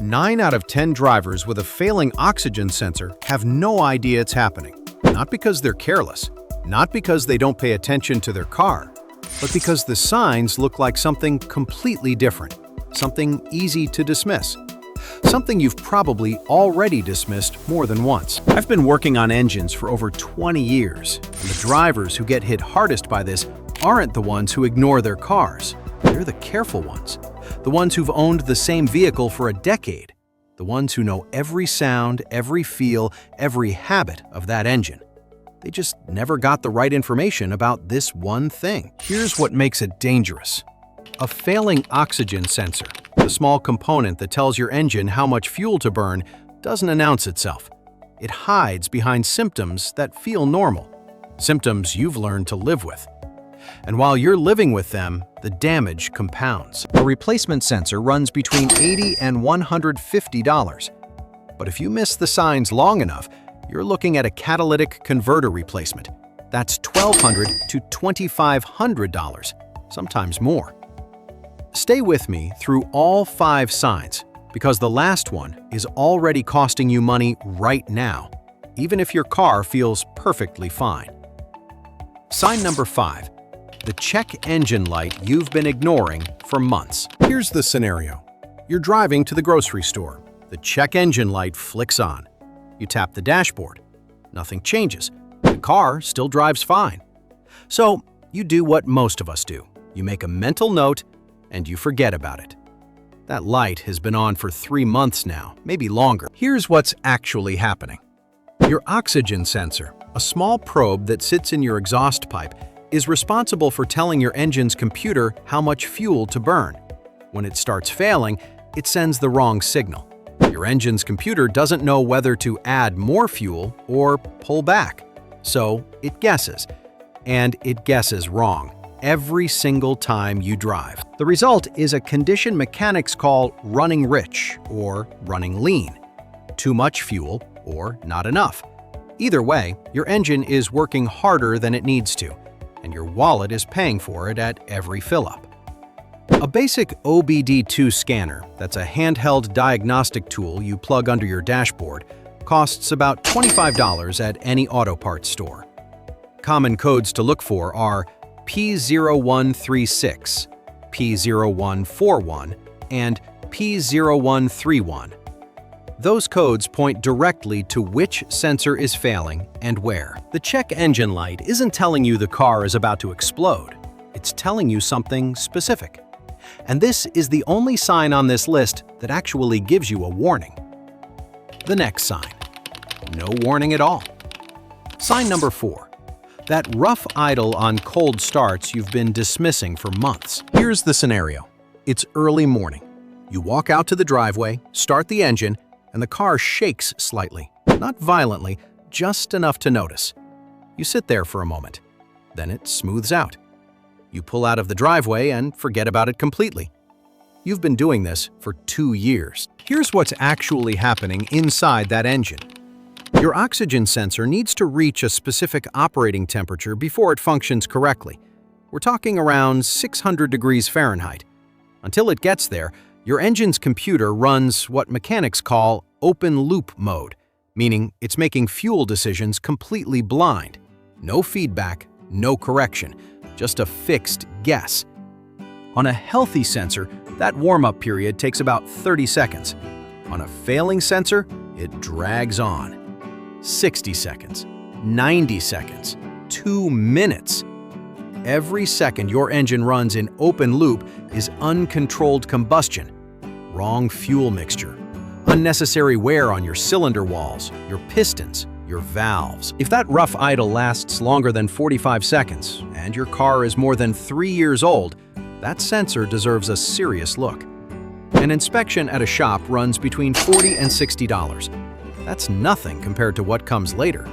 9 out of 10 drivers with a failing oxygen sensor have no idea it's happening. Not because they're careless, not because they don't pay attention to their car, but because the signs look like something completely different, something easy to dismiss, something you've probably already dismissed more than once. I've been working on engines for over 20 years, and the drivers who get hit hardest by this aren't the ones who ignore their cars. They're the careful ones, the ones who've owned the same vehicle for a decade, the ones who know every sound, every feel, every habit of that engine. They just never got the right information about this one thing. Here's what makes it dangerous. A failing oxygen sensor, the small component that tells your engine how much fuel to burn, doesn't announce itself. It hides behind symptoms that feel normal, symptoms you've learned to live with. And while you're living with them, the damage compounds. A replacement sensor runs between $80 and $150. But if you miss the signs long enough, you're looking at a catalytic converter replacement. That's $1,200 to $2,500, sometimes more. Stay with me through all 5 signs, because the last one is already costing you money right now, even if your car feels perfectly fine. Sign number 5. The check engine light you've been ignoring for months. Here's the scenario. You're driving to the grocery store. The check engine light flicks on. You tap the dashboard. Nothing changes. The car still drives fine. So you do what most of us do. You make a mental note and you forget about it. That light has been on for 3 months now, maybe longer. Here's what's actually happening. Your oxygen sensor, a small probe that sits in your exhaust pipe, is responsible for telling your engine's computer how much fuel to burn. When it starts failing, it sends the wrong signal. Your engine's computer doesn't know whether to add more fuel or pull back. So it guesses, and it guesses wrong every single time you drive. The result is a condition mechanics call running rich or running lean, too much fuel or not enough. Either way, your engine is working harder than it needs to, and your wallet is paying for it at every fill-up. A basic OBD2 scanner, that's a handheld diagnostic tool you plug under your dashboard, costs about $25 at any auto parts store. Common codes to look for are P0136, P0141, and P0131. Those codes point directly to which sensor is failing and where. The check engine light isn't telling you the car is about to explode. It's telling you something specific. And this is the only sign on this list that actually gives you a warning. The next sign. No warning at all. Sign number 4. That rough idle on cold starts you've been dismissing for months. Here's the scenario. It's early morning. You walk out to the driveway, start the engine, and the car shakes slightly. Not violently, just enough to notice. You sit there for a moment. Then it smooths out. You pull out of the driveway and forget about it completely. You've been doing this for 2 years. Here's what's actually happening inside that engine. Your oxygen sensor needs to reach a specific operating temperature before it functions correctly. We're talking around 600 degrees Fahrenheit. Until it gets there, your engine's computer runs what mechanics call open-loop mode, meaning it's making fuel decisions completely blind. No feedback, no correction, just a fixed guess. On a healthy sensor, that warm-up period takes about 30 seconds. On a failing sensor, it drags on. 60 seconds, 90 seconds, 2 minutes. Every second your engine runs in open loop is uncontrolled combustion, wrong fuel mixture, unnecessary wear on your cylinder walls, your pistons, your valves. If that rough idle lasts longer than 45 seconds and your car is more than 3 years old, that sensor deserves a serious look. An inspection at a shop runs between $40 and $60. That's nothing compared to what comes later.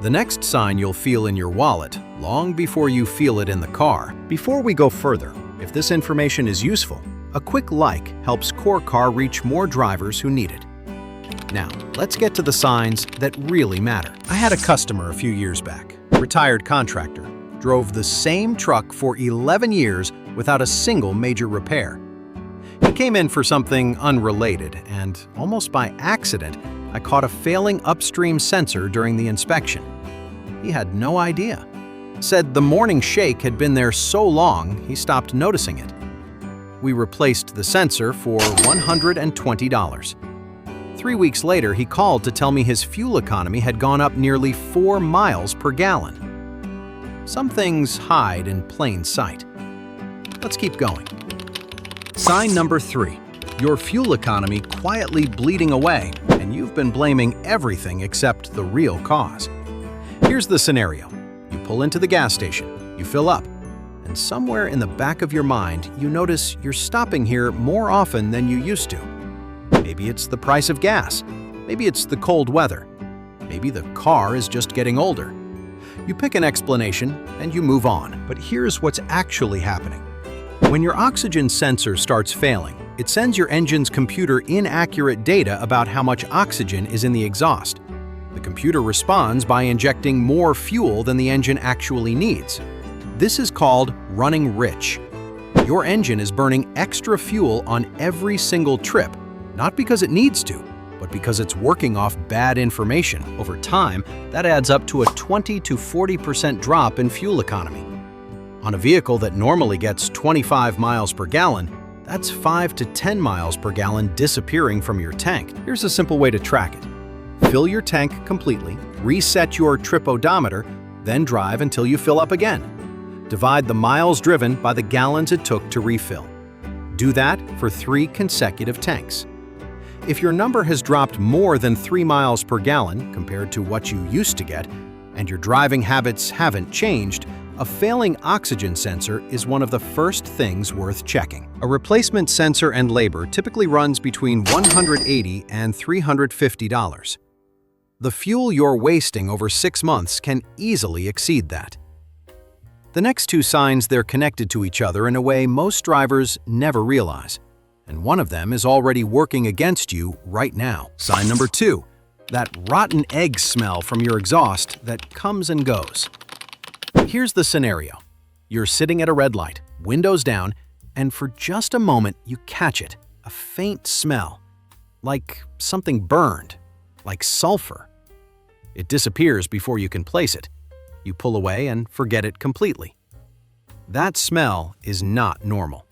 The next sign you'll feel in your wallet long before you feel it in the car. Before we go further, if this information is useful, a quick like helps Core Car reach more drivers who need it. Now, let's get to the signs that really matter. I had a customer a few years back, a retired contractor, drove the same truck for 11 years without a single major repair. He came in for something unrelated, and almost by accident, I caught a failing upstream sensor during the inspection. He had no idea. Said the morning shake had been there so long, he stopped noticing it. We replaced the sensor for $120. 3 weeks later, he called to tell me his fuel economy had gone up nearly 4 miles per gallon. Some things hide in plain sight. Let's keep going. Sign number 3. Your fuel economy quietly bleeding away, and you've been blaming everything except the real cause. Here's the scenario. You pull into the gas station, you fill up, and somewhere in the back of your mind, you notice you're stopping here more often than you used to. Maybe it's the price of gas. Maybe it's the cold weather. Maybe the car is just getting older. You pick an explanation and you move on. But here's what's actually happening. When your oxygen sensor starts failing, it sends your engine's computer inaccurate data about how much oxygen is in the exhaust. The computer responds by injecting more fuel than the engine actually needs. This is called running rich. Your engine is burning extra fuel on every single trip, not because it needs to, but because it's working off bad information. Over time, that adds up to a 20 to 40% drop in fuel economy. On a vehicle that normally gets 25 miles per gallon, that's 5 to 10 miles per gallon disappearing from your tank. Here's a simple way to track it. Fill your tank completely, reset your trip odometer, then drive until you fill up again. Divide the miles driven by the gallons it took to refill. Do that for 3 consecutive tanks. If your number has dropped more than 3 miles per gallon compared to what you used to get, and your driving habits haven't changed, a failing oxygen sensor is one of the first things worth checking. A replacement sensor and labor typically runs between $180 and $350. The fuel you're wasting over 6 months can easily exceed that. The next 2 signs, they're connected to each other in a way most drivers never realize. And one of them is already working against you right now. Sign number 2, that rotten egg smell from your exhaust that comes and goes. Here's the scenario. You're sitting at a red light, windows down, and for just a moment you catch it, a faint smell, like something burned, like sulfur. It disappears before you can place it. You pull away and forget it completely. That smell is not normal,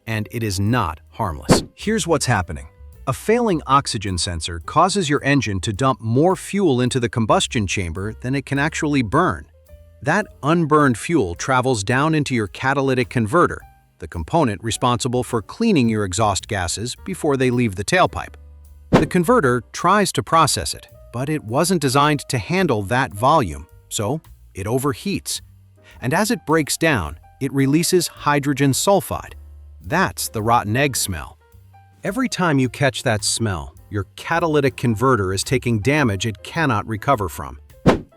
and it is not harmless. Here's what's happening. A failing oxygen sensor causes your engine to dump more fuel into the combustion chamber than it can actually burn. That unburned fuel travels down into your catalytic converter, the component responsible for cleaning your exhaust gases before they leave the tailpipe. The converter tries to process it, but it wasn't designed to handle that volume, so it overheats. And as it breaks down, it releases hydrogen sulfide. That's the rotten egg smell. Every time you catch that smell, your catalytic converter is taking damage it cannot recover from.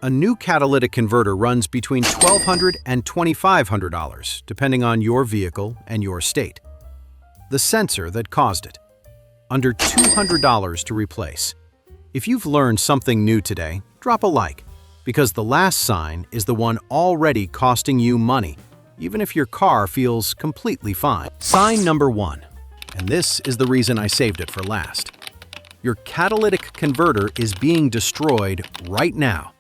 A new catalytic converter runs between $1,200 and $2,500, depending on your vehicle and your state. The sensor that caused it. Under $200 to replace. If you've learned something new today, drop a like, because the last sign is the one already costing you money, even if your car feels completely fine. Sign number 1, and this is the reason I saved it for last. Your catalytic converter is being destroyed right now.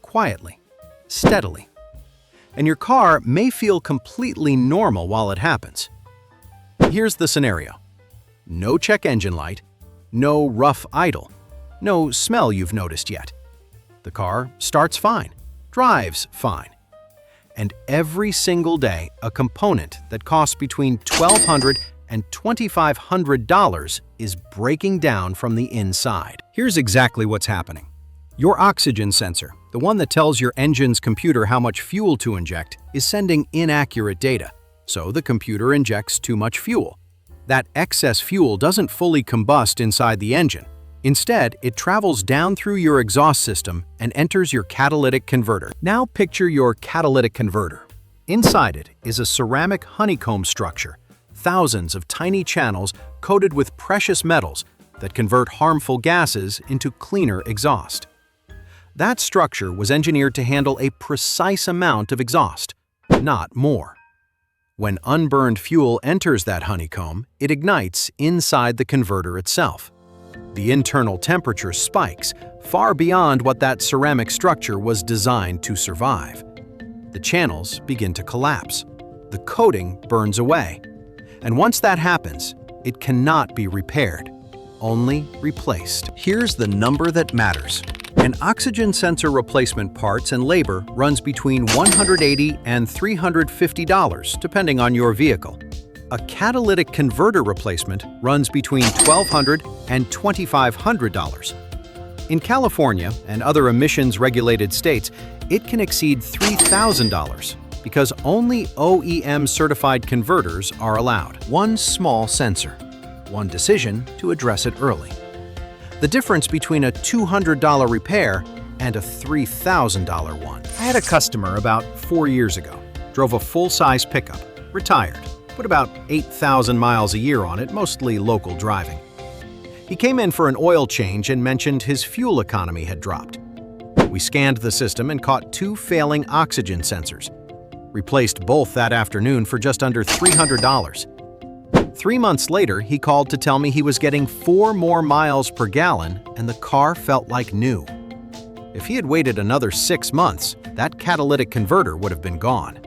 Quietly, steadily. And your car may feel completely normal while it happens. Here's the scenario. No check engine light, no rough idle, no smell you've noticed yet. The car starts fine, drives fine. And every single day, a component that costs between $1,200 and $2,500 is breaking down from the inside. Here's exactly what's happening. Your oxygen sensor, the one that tells your engine's computer how much fuel to inject, is sending inaccurate data, so the computer injects too much fuel. That excess fuel doesn't fully combust inside the engine. Instead, it travels down through your exhaust system and enters your catalytic converter. Now picture your catalytic converter. Inside it is a ceramic honeycomb structure, thousands of tiny channels coated with precious metals that convert harmful gases into cleaner exhaust. That structure was engineered to handle a precise amount of exhaust, not more. When unburned fuel enters that honeycomb, it ignites inside the converter itself. The internal temperature spikes far beyond what that ceramic structure was designed to survive. The channels begin to collapse. The coating burns away. And once that happens, it cannot be repaired, only replaced. Here's the number that matters. An oxygen sensor replacement parts and labor runs between $180 and $350, depending on your vehicle. A catalytic converter replacement runs between $1,200 and $2,500. In California and other emissions-regulated states, it can exceed $3,000 because only OEM-certified converters are allowed. One small sensor, one decision to address it early. The difference between a $200 repair and a $3,000 one. I had a customer about 4 years ago. Drove a full-size pickup, retired, put about 8,000 miles a year on it, mostly local driving. He came in for an oil change and mentioned his fuel economy had dropped. We scanned the system and caught 2 failing oxygen sensors. Replaced both that afternoon for just under $300. 3 months later, he called to tell me he was getting 4 more miles per gallon and the car felt like new. If he had waited another 6 months, that catalytic converter would have been gone.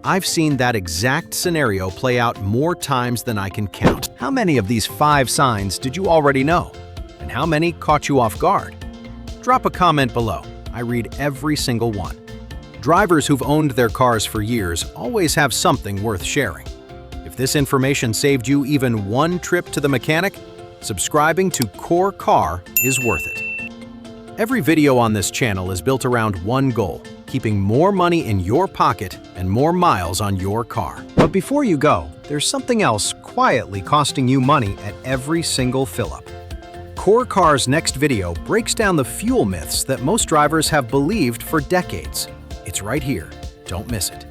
I've seen that exact scenario play out more times than I can count. How many of these 5 signs did you already know? And how many caught you off guard? Drop a comment below. I read every single one. Drivers who've owned their cars for years always have something worth sharing. If this information saved you even one trip to the mechanic, subscribing to Core Car is worth it. Every video on this channel is built around one goal: keeping more money in your pocket and more miles on your car. But before you go, there's something else quietly costing you money at every single fill-up. Core Car's next video breaks down the fuel myths that most drivers have believed for decades. It's right here. Don't miss it.